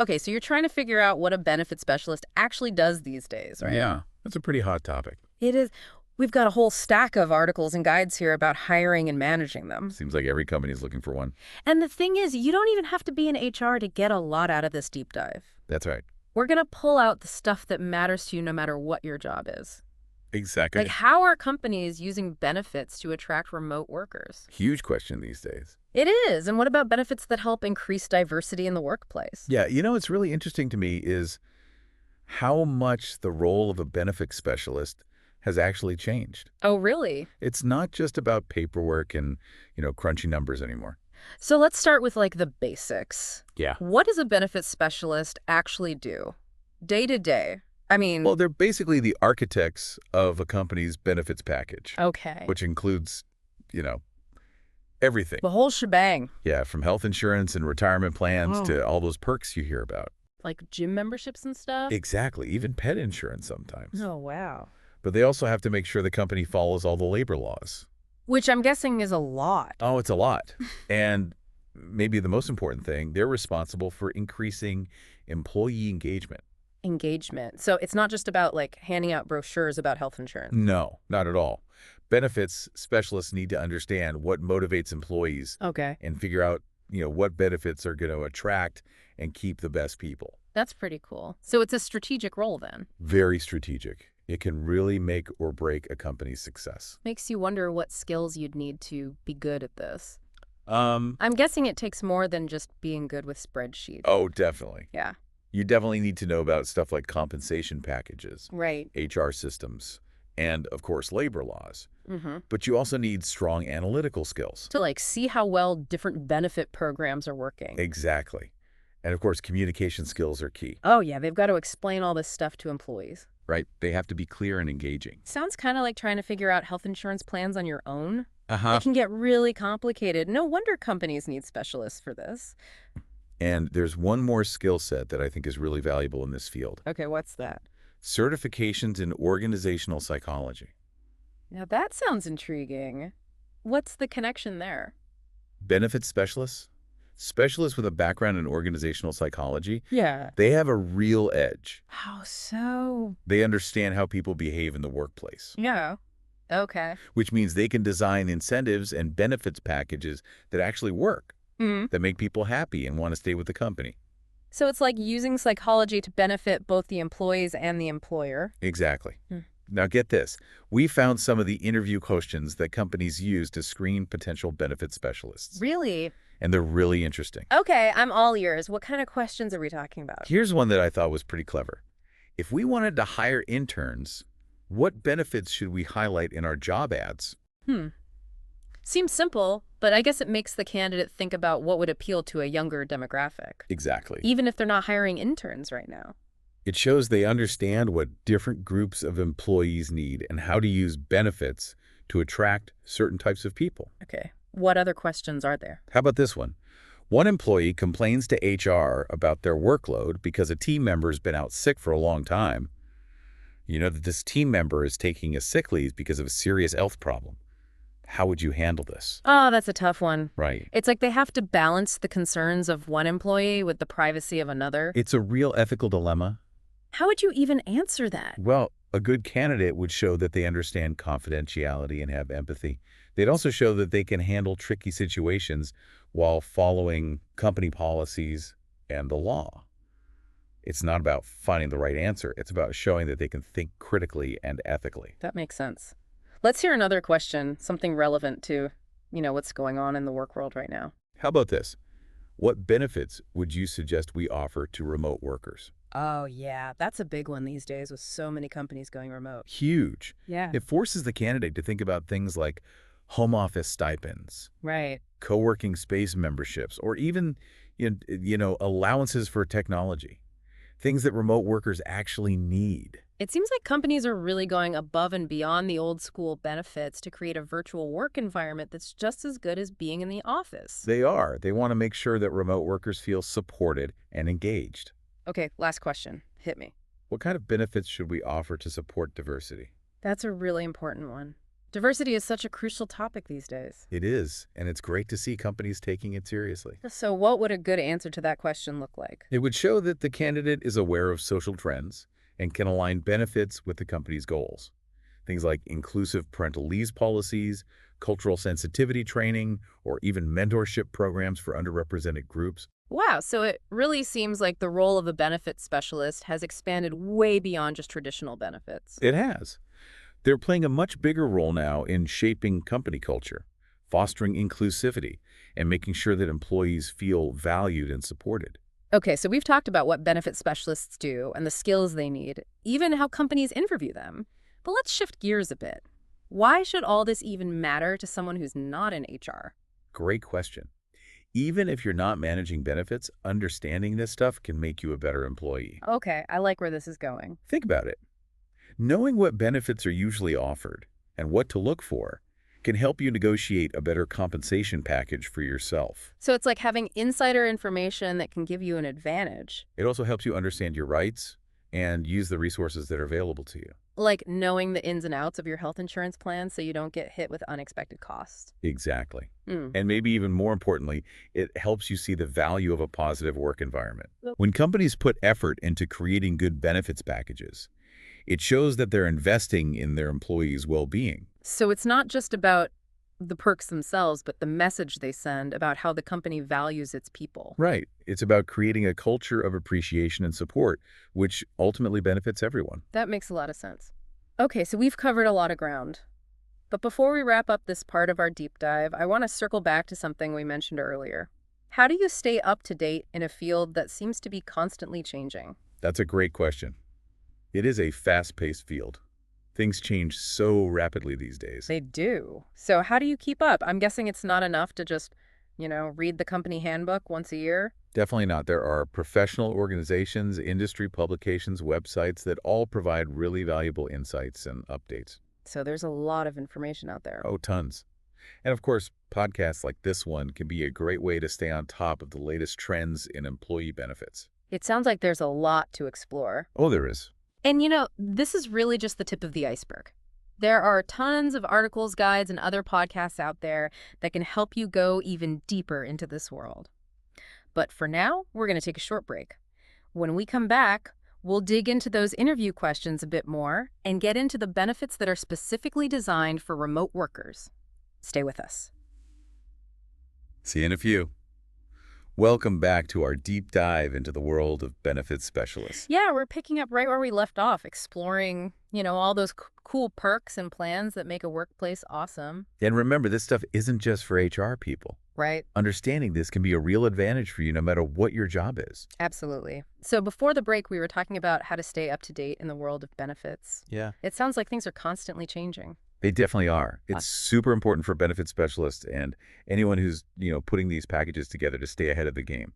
Okay, so you're trying to figure out what a benefit specialist actually does these days, right? Yeah, that's a pretty hot topic. It is. We've got a whole stack of articles and guides here about hiring and managing them. Seems like every company is looking for one. And the thing is, you don't even have to be in HR to get a lot out of this deep dive. That's right. We're going to pull out the stuff that matters to you no matter what your job is. Exactly. Like, how are companies using benefits to attract remote workers? Huge question these days. It is. And what about benefits that help increase diversity in the workplace? Yeah, what's really interesting to me is how much the role of a benefits specialist has actually changed. Oh, really? It's not just about paperwork and, crunchy numbers anymore. So let's start with, like, the basics. Yeah. What does a benefits specialist actually do? Day to day. I mean, Well, they're basically the architects of a company's benefits package, okay. which includes, everything. The whole shebang. Yeah, from health insurance and retirement plans Oh. to all those perks you hear about. Like gym memberships and stuff? Exactly, even pet insurance sometimes. Oh, wow. But they also have to make sure the company follows all the labor laws. Which I'm guessing is a lot. Oh, it's a lot. And maybe the most important thing, they're responsible for increasing employee engagement. Engagement. So it's not just about, like, handing out brochures about health insurance. No, not at all. Benefits specialists need to understand what motivates employees Okay. and figure out, what benefits are going to attract and keep the best people. That's pretty cool. So it's a strategic role then. Very strategic. It can really make or break a company's success. Makes you wonder what skills you'd need to be good at this. Um, I'm guessing it takes more than just being good with spreadsheets. oh, definitely. Yeah. You definitely need to know about stuff like compensation packages, Right. HR systems, and, of course, labor laws. Mm-hmm. But you also need strong analytical skills. To, like, see how well different benefit programs are working. Exactly. And, of course, communication skills are key, Oh, yeah. They've got to explain all this stuff to employees. right? They have to be clear and engaging. Sounds kind of like trying to figure out health insurance plans on your own. Uh-huh. It can get really complicated. No wonder companies need specialists for this. And there's one more skill set that I think is really valuable in this field. Okay, what's that? Certifications in organizational psychology. Now that sounds intriguing. What's the connection there? Benefits specialists, specialists with a background in organizational psychology, Yeah. they have a real edge. How so? They understand how people behave in the workplace, Yeah. Okay. which means they can design incentives and benefits packages that actually work, that make people happy and want to stay with the company. So it's like using psychology to benefit both the employees and the employer. Exactly. Hmm. Now get this. We found some of the interview questions that companies use to screen potential benefit specialists. Really? And they're really interesting. Okay, I'm all ears. What kind of questions are we talking about? Here's one that I thought was pretty clever. If we wanted to hire interns, what benefits should we highlight in our job ads? Seems simple, but I guess it makes the candidate think about what would appeal to a younger demographic, Exactly. even if they're not hiring interns right now. It shows they understand what different groups of employees need and how to use benefits to attract certain types of people. Okay. What other questions are there? How about this one? One employee complains to HR about their workload because a team member has been out sick for a long time. You know that this team member is taking a sick leave because of a serious health problem. How would you handle this? Oh, that's a tough one. Right. It's like they have to balance the concerns of one employee with the privacy of another. It's a real ethical dilemma. How would you even answer that? Well, a good candidate would show that they understand confidentiality and have empathy. They'd also show that they can handle tricky situations while following company policies and the law. It's not about finding the right answer. It's about showing that they can think critically and ethically. That makes sense. Let's hear another question, something relevant to, what's going on in the work world right now. How about this? What benefits would you suggest we offer to remote workers? Oh, yeah. That's a big one these days with so many companies going remote. Huge. Yeah. It forces the candidate to think about things like home office stipends, Right. co-working space memberships, or even, allowances for technology. Things that remote workers actually need. It seems like companies are really going above and beyond the old school benefits to create a virtual work environment that's just as good as being in the office. They are. They want to make sure that remote workers feel supported and engaged. Okay, last question. Hit me. What kind of benefits should we offer to support diversity? That's a really important one. Diversity is such a crucial topic these days. It is, and it's great to see companies taking it seriously. So, what would a good answer to that question look like? It would show that the candidate is aware of social trends and can align benefits with the company's goals. Things like inclusive parental leave policies, cultural sensitivity training, or even mentorship programs for underrepresented groups. Wow, so it really seems like the role of a benefits specialist has expanded way beyond just traditional benefits. It has. They're playing a much bigger role now in shaping company culture, fostering inclusivity, and making sure that employees feel valued and supported. Okay, so we've talked about what benefits specialists do and the skills they need, even how companies interview them. But let's shift gears a bit. Why should all this even matter to someone who's not in HR? Great question. Even if you're not managing benefits, understanding this stuff can make you a better employee. Okay, I like where this is going. Think about it. Knowing what benefits are usually offered and what to look for can help you negotiate a better compensation package for yourself. So it's like having insider information that can give you an advantage, It also helps you understand your rights and use the resources that are available to you. like knowing the ins and outs of your health insurance plan so you don't get hit with unexpected costs. Exactly. Hmm. And maybe even more importantly, it helps you see the value of a positive work environment. Yep. When companies put effort into creating good benefits packages, it shows that they're investing in their employees' well-being. So it's not just about the perks themselves, but the message they send about how the company values its people. Right. It's about creating a culture of appreciation and support, which ultimately benefits everyone. That makes a lot of sense. Okay, so we've covered a lot of ground. But before we wrap up this part of our deep dive, I want to circle back to something we mentioned earlier. How do you stay up to date in a field that seems to be constantly changing? That's a great question. It is a fast-paced field. Things change so rapidly these days. They do. So how do you keep up? I'm guessing it's not enough to just, read the company handbook once a year. Definitely not. There are professional organizations, industry publications, websites that all provide really valuable insights and updates. So there's a lot of information out there. Oh, tons. And of course, podcasts like this one can be a great way to stay on top of the latest trends in employee benefits. It sounds like there's a lot to explore. Oh, there is. And this is really just the tip of the iceberg. There are tons of articles, guides, and other podcasts out there that can help you go even deeper into this world. But for now, we're going to take a short break. When we come back, we'll dig into those interview questions a bit more and get into the benefits that are specifically designed for remote workers. Stay with us. See you in a few. Welcome back to our deep dive into the world of benefits specialists. Yeah, we're picking up right where we left off, exploring, all those cool perks and plans that make a workplace awesome. And remember, this stuff isn't just for HR people. Right. Understanding this can be a real advantage for you no matter what your job is. Absolutely. So before the break, we were talking about how to stay up to date in the world of benefits. Yeah. It sounds like things are constantly changing. They definitely are. It's super important for benefit specialists and anyone who's, putting these packages together to stay ahead of the game.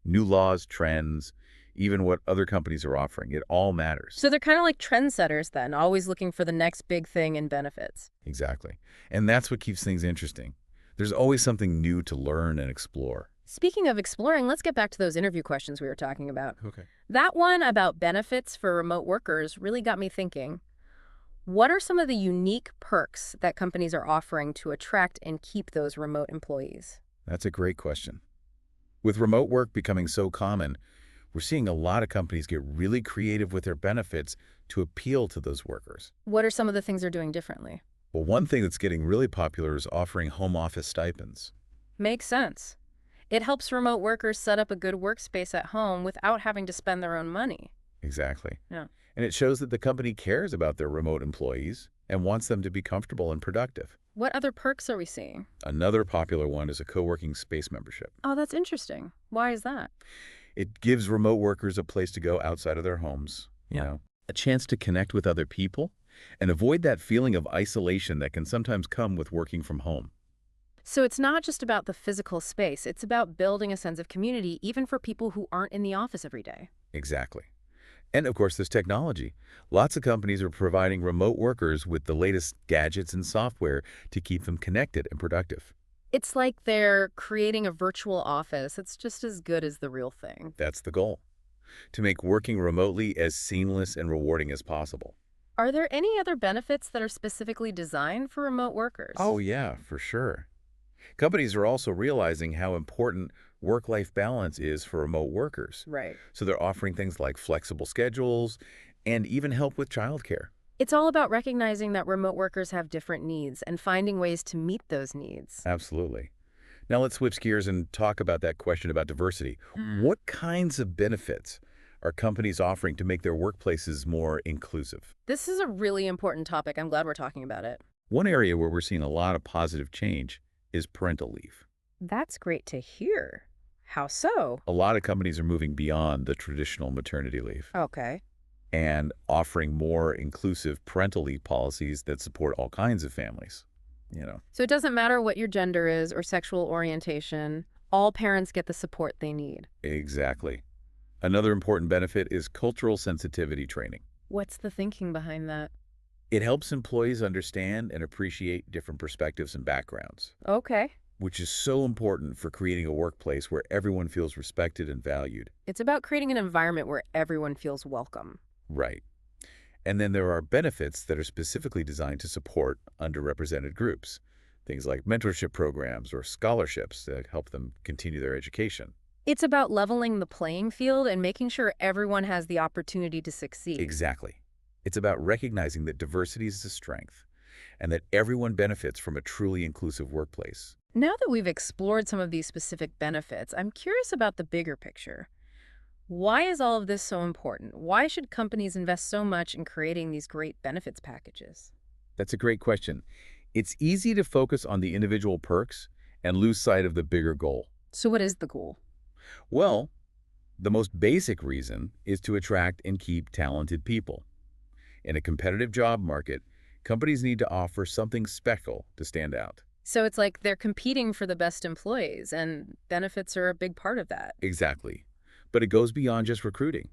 New laws, trends, even what other companies are offering, it all matters. So they're kind of like trendsetters then, always looking for the next big thing in benefits. Exactly. And that's what keeps things interesting. There's always something new to learn and explore. Speaking of exploring, let's get back to those interview questions we were talking about. Okay. That one about benefits for remote workers really got me thinking. What are some of the unique perks that companies are offering to attract and keep those remote employees? That's a great question. With remote work becoming so common, we're seeing a lot of companies get really creative with their benefits to appeal to those workers. What are some of the things they're doing differently? Well, one thing that's getting really popular is offering home office stipends. Makes sense. It helps remote workers set up a good workspace at home without having to spend their own money. Exactly. Yeah. And it shows that the company cares about their remote employees and wants them to be comfortable and productive. What other perks are we seeing? Another popular one is a co-working space membership. Oh, that's interesting. Why is that? It gives remote workers a place to go outside of their homes, a chance to connect with other people and avoid that feeling of isolation that can sometimes come with working from home. So it's not just about the physical space. It's about building a sense of community, even for people who aren't in the office every day. Exactly. And of course, there's technology. Lots of companies are providing remote workers with the latest gadgets and software to keep them connected and productive. It's like they're creating a virtual office. It's just as good as the real thing. That's the goal, to make working remotely as seamless and rewarding as possible. Are there any other benefits that are specifically designed for remote Oh, workers? yeah, for sure. Companies are also realizing how important work-life balance is for remote workers. Right. So they're offering things like flexible schedules and even help with childcare. It's all about recognizing that remote workers have different needs and finding ways to meet those needs. Absolutely. Now let's switch gears and talk about that question about diversity. What kinds of benefits are companies offering to make their workplaces more inclusive? This is a really important topic. I'm glad we're talking about it. One area where we're seeing a lot of positive change is parental leave. That's great to hear. How so? A lot of companies are moving beyond the traditional maternity leave Okay. and offering more inclusive parental leave policies that support all kinds of families. You know, So it doesn't matter what your gender is or sexual orientation, all parents get the support they need. exactly. Another important benefit is cultural sensitivity training. What's the thinking behind that? It helps employees understand and appreciate different perspectives and backgrounds, Okay. which is so important for creating a workplace where everyone feels respected and valued. It's about creating an environment where everyone feels welcome. Right. And then there are benefits that are specifically designed to support underrepresented groups, things like mentorship programs or scholarships that help them continue their education. It's about leveling the playing field and making sure everyone has the opportunity to succeed. Exactly. It's about recognizing that diversity is a strength and that everyone benefits from a truly inclusive workplace. Now that we've explored some of these specific benefits, I'm curious about the bigger picture. Why is all of this so important? Why should companies invest so much in creating these great benefits packages? That's a great question. It's easy to focus on the individual perks and lose sight of the bigger goal. So what is the goal? Well, the most basic reason is to attract and keep talented people. In a competitive job market, companies need to offer something special to stand out. So it's like they're competing for the best employees, and benefits are a big part of that. Exactly. But it goes beyond just recruiting.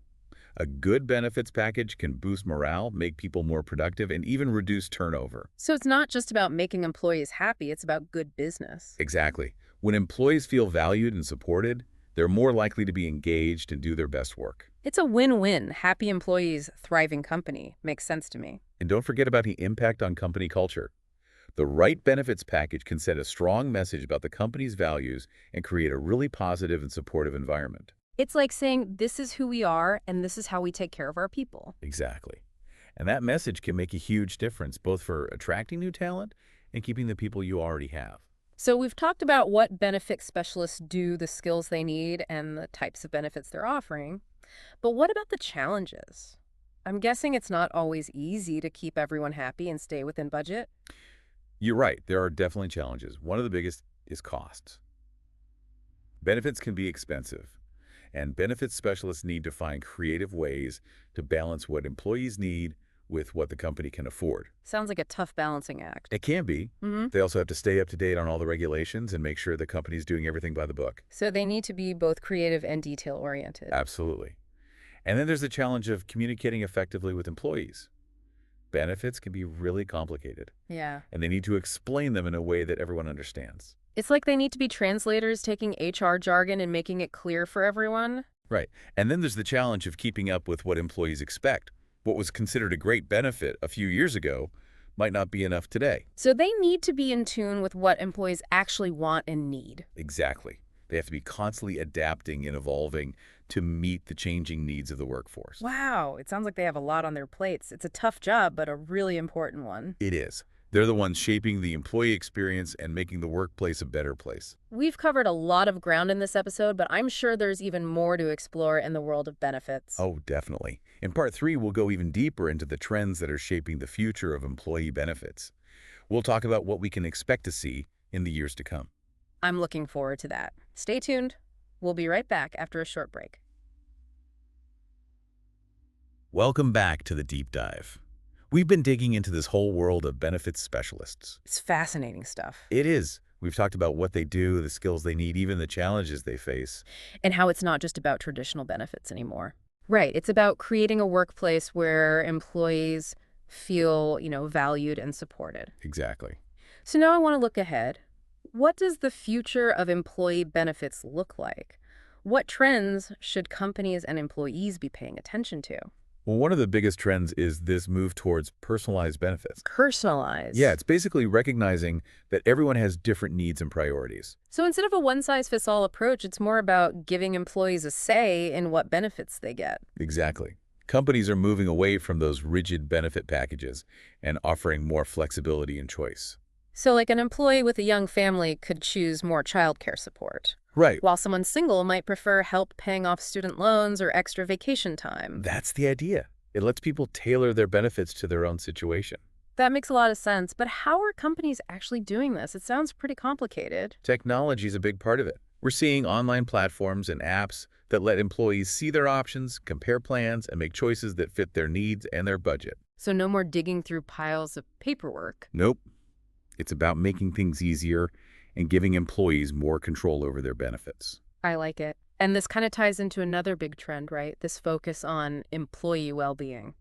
A good benefits package can boost morale, make people more productive, and even reduce turnover. So it's not just about making employees happy, it's about good business. Exactly. When employees feel valued and supported, they're more likely to be engaged and do their best work. It's a win-win. Happy employees, thriving company. Makes sense to me. And don't forget about the impact on company culture. The right benefits package can send a strong message about the company's values and create a really positive and supportive environment. It's like saying, this is who we are, and this is how we take care of our people. Exactly. And that message can make a huge difference, both for attracting new talent and keeping the people you already have. So we've talked about what benefit specialists do, the skills they need, and the types of benefits they're offering. But what about the challenges? I'm guessing it's not always easy to keep everyone happy and stay within budget. You're right, there are definitely challenges. One of the biggest is costs. Benefits can be expensive, and benefits specialists need to find creative ways to balance what employees need with what the company can afford. Sounds like a tough balancing act. It can be. Mm-hmm. They also have to stay up to date on all the regulations and make sure the company's doing everything by the book. So they need to be both creative and detail-oriented. Absolutely. And then there's the challenge of communicating effectively with employees. Benefits can be really complicated, Yeah. and they need to explain them in a way that everyone understands. It's like they need to be translators taking HR jargon and making it clear for everyone. Right. And then there's the challenge of keeping up with what employees expect. What was considered a great benefit a few years ago might not be enough today. So they need to be in tune with what employees actually want and need. Exactly. They have to be constantly adapting and evolving to meet the changing needs of the workforce. Wow, it sounds like they have a lot on their plates. It's a tough job, but a really important one. It is. They're the ones shaping the employee experience and making the workplace a better place. We've covered a lot of ground in this episode, but I'm sure there's even more to explore in the world of benefits. Oh, definitely. In part 3, we'll go even deeper into the trends that are shaping the future of employee benefits. We'll talk about what we can expect to see in the years to come. I'm looking forward to that. Stay tuned. We'll be right back after a short break. Welcome back to the Deep Dive. We've been digging into this whole world of benefits specialists. It's fascinating stuff. It is. We've talked about what they do, the skills they need, even the challenges they face. And how it's not just about traditional benefits anymore. Right. It's about creating a workplace where employees feel, valued and supported. Exactly. So now I want to look ahead. What does the future of employee benefits look like? What trends should companies and employees be paying attention to? Well, one of the biggest trends is this move towards personalized benefits. Yeah, Personalized. it's basically recognizing that everyone has different needs and priorities. So instead of a one-size-fits-all approach, it's more about giving employees a say in what benefits they get. Exactly. Companies are moving away from those rigid benefit packages and offering more flexibility and choice. So like an employee with a young family could choose more childcare support, Right. while someone single might prefer help paying off student loans or extra vacation time. That's the idea. It lets people tailor their benefits to their own situation. That makes a lot of sense, but how are companies actually doing this? It sounds pretty complicated. Technology is a big part of it. We're seeing online platforms and apps that let employees see their options, compare plans, and make choices that fit their needs and their budget. So no more digging through piles of paperwork. Nope. It's about making things easier and giving employees more control over their benefits. I like it. And this kind of ties into another big trend, right? This focus on employee well-being.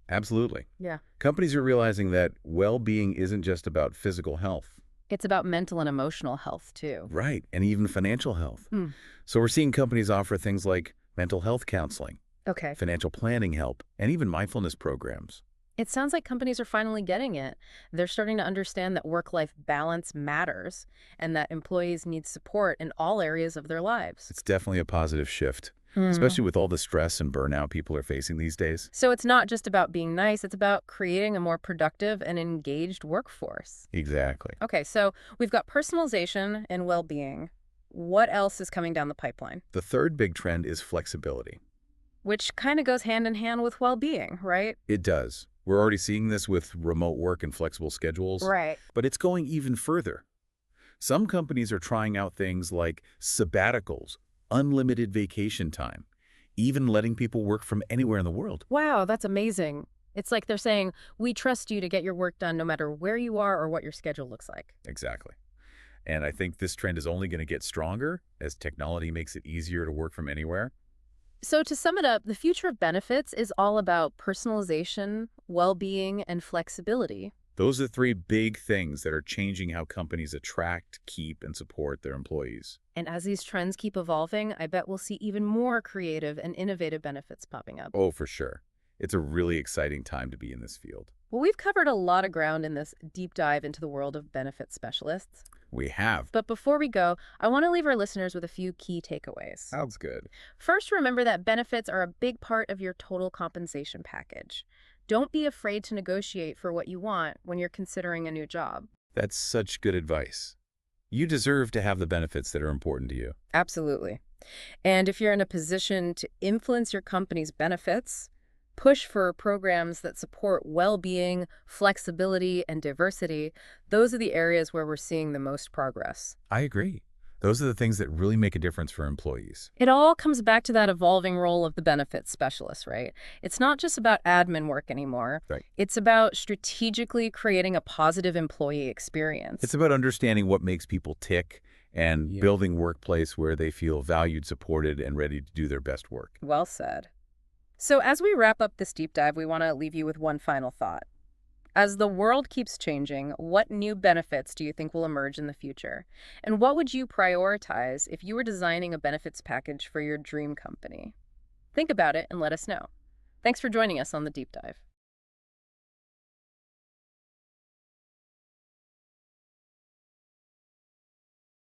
Absolutely. Yeah. Companies are realizing that well-being isn't just about physical health. It's about mental and emotional health, too. Right, and even financial health. Hmm. So we're seeing companies offer things like mental health counseling, Okay. financial planning help, and even mindfulness programs. It sounds like companies are finally getting it. They're starting to understand that work-life balance matters and that employees need support in all areas of their lives. It's definitely a positive shift, Hmm. especially with all the stress and burnout people are facing these days. So it's not just about being nice, it's about creating a more productive and engaged workforce. Exactly. Okay, so we've got personalization and well-being. What else is coming down the pipeline? The third big trend is flexibility. Which kind of goes hand in hand with well-being, right? It does. We're already seeing this with remote work and flexible schedules, Right. but it's going even further. Some companies are trying out things like sabbaticals, unlimited vacation time, even letting people work from anywhere in the world. Wow, that's amazing. It's like they're saying, we trust you to get your work done no matter where you are or what your schedule looks like. Exactly. And I think this trend is only going to get stronger as technology makes it easier to work from anywhere. So to sum it up, the future of benefits is all about personalization, well-being, and flexibility. Those are three big things that are changing how companies attract, keep, and support their employees. And as these trends keep evolving, I bet we'll see even more creative and innovative benefits popping up. Oh, for sure. It's a really exciting time to be in this field. Well, we've covered a lot of ground in this deep dive into the world of benefits specialists. We have. But before we go, I want to leave our listeners with a few key takeaways. Sounds good. First, remember that benefits are a big part of your total compensation package. Don't be afraid to negotiate for what you want when you're considering a new job. That's such good advice. You deserve to have the benefits that are important to you. Absolutely. And if you're in a position to influence your company's benefits, push for programs that support well-being, flexibility, and diversity, those are the areas where we're seeing the most progress. I agree. Those are the things that really make a difference for employees. It all comes back to that evolving role of the benefits specialist, right? It's not just about admin work anymore. Right. It's about strategically creating a positive employee experience. It's about understanding what makes people tick and building a workplace where they feel valued, supported, and ready to do their best work. Well said. So as we wrap up this deep dive, we want to leave you with one final thought. As the world keeps changing, what new benefits do you think will emerge in the future? And what would you prioritize if you were designing a benefits package for your dream company? Think about it and let us know. Thanks for joining us on the deep dive.